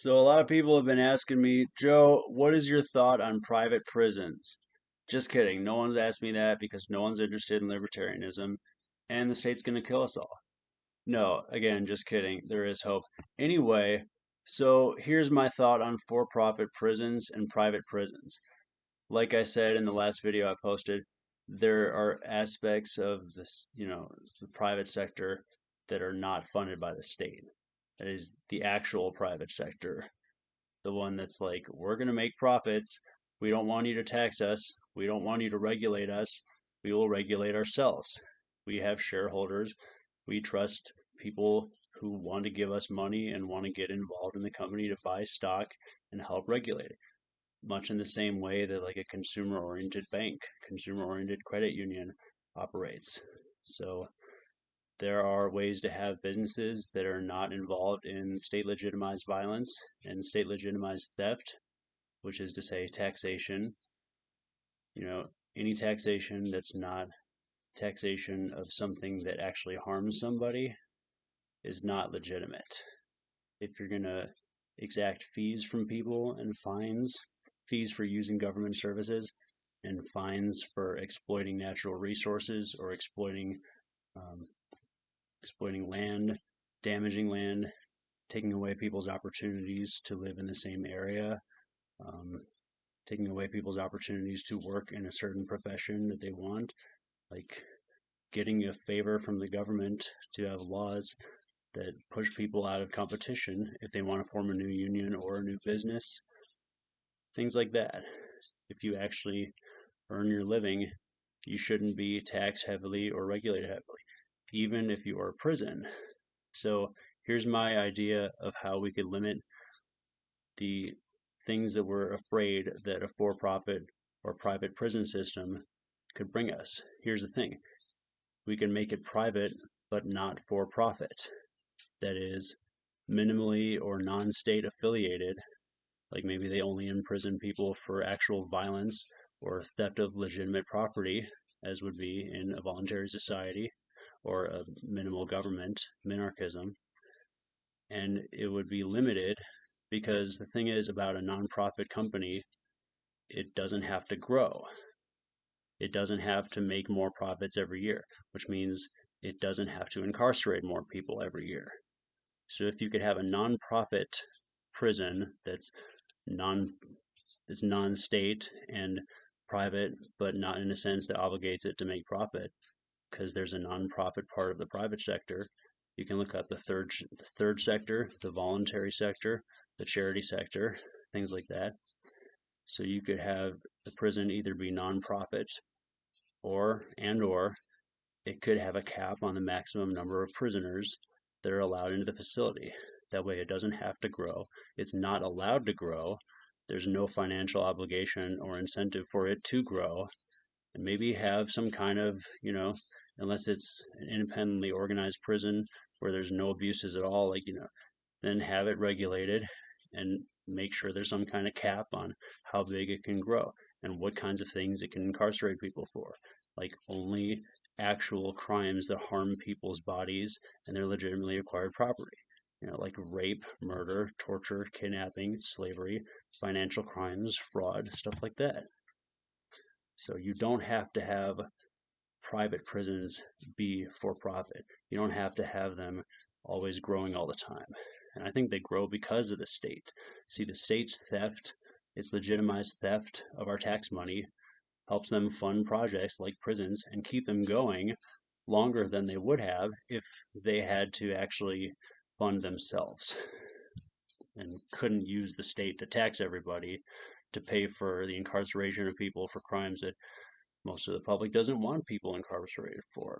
So, a lot of people have been asking me, Joe, what is your thought on private prisons? Just kidding. No one's asked me that because no one's interested in libertarianism and the state's going to kill us all. No, again, just kidding. There is hope. Anyway, so here's my thought on for profit prisons and private prisons. Like I said in the last video I posted, there are aspects of this, the private sector that are not funded by the state. That is the actual private sector, the one that's like, we're going to make profits. We don't want you to tax us. We don't want you to regulate us. We will regulate ourselves. We have shareholders. We trust people who want to give us money and want to get involved in the company to buy stock and help regulate it. Much in the same way that like a consumer-oriented bank, consumer-oriented credit union operates. So there are ways to have businesses that are not involved in state legitimized violence and state legitimized theft, which is to say taxation. You know, any taxation that's not taxation of something that actually harms somebody is not legitimate. If you're going to exact fees from people and fines, fees for using government services, and fines for exploiting natural resources or um, exploiting land, damaging land, taking away people's opportunities to live in the same area, um, taking away people's opportunities to work in a certain profession that they want, like getting a favor from the government to have laws that push people out of competition if they want to form a new union or a new business, things like that. If you actually earn your living, you shouldn't be taxed heavily or regulated heavily, even if you are a prison. So here's my idea of how we could limit the things that we're afraid that a for-profit or private prison system could bring us. Here's the thing. We can make it private, but not for profit. That is, minimally or non-state affiliated, like maybe they only imprison people for actual violence or theft of legitimate property, as would be in a voluntary society or a minimal government, minarchism. And it would be limited because the thing is about a nonprofit company, it doesn't have to grow. It doesn't have to make more profits every year, which means it doesn't have to incarcerate more people every year. So if you could have a nonprofit prison non that's non-state and private, but not in a sense that obligates it to make profit, because there's a nonprofit part of the private sector. You can look up the third sector, the voluntary sector, the charity sector, things like that. So you could have the prison either be nonprofit or it could have a cap on the maximum number of prisoners that are allowed into the facility. That way it doesn't have to grow. It's not allowed to grow. There's no financial obligation or incentive for it to grow. And maybe have some kind of, unless it's an independently organized prison where there's no abuses at all, then have it regulated and make sure there's some kind of cap on how big it can grow and what kinds of things it can incarcerate people for. Like only actual crimes that harm people's bodies and their legitimately acquired property. Like rape, murder, torture, kidnapping, slavery, financial crimes, fraud, stuff like that. So you don't have to have private prisons be for profit. You don't have to have them always growing all the time. And I think they grow because of the state. See, the state's theft, its legitimized theft of our tax money, helps them fund projects like prisons and keep them going longer than they would have if they had to actually fund themselves and couldn't use the state to tax everybody to pay for the incarceration of people for crimes that most of the public doesn't want people incarcerated for,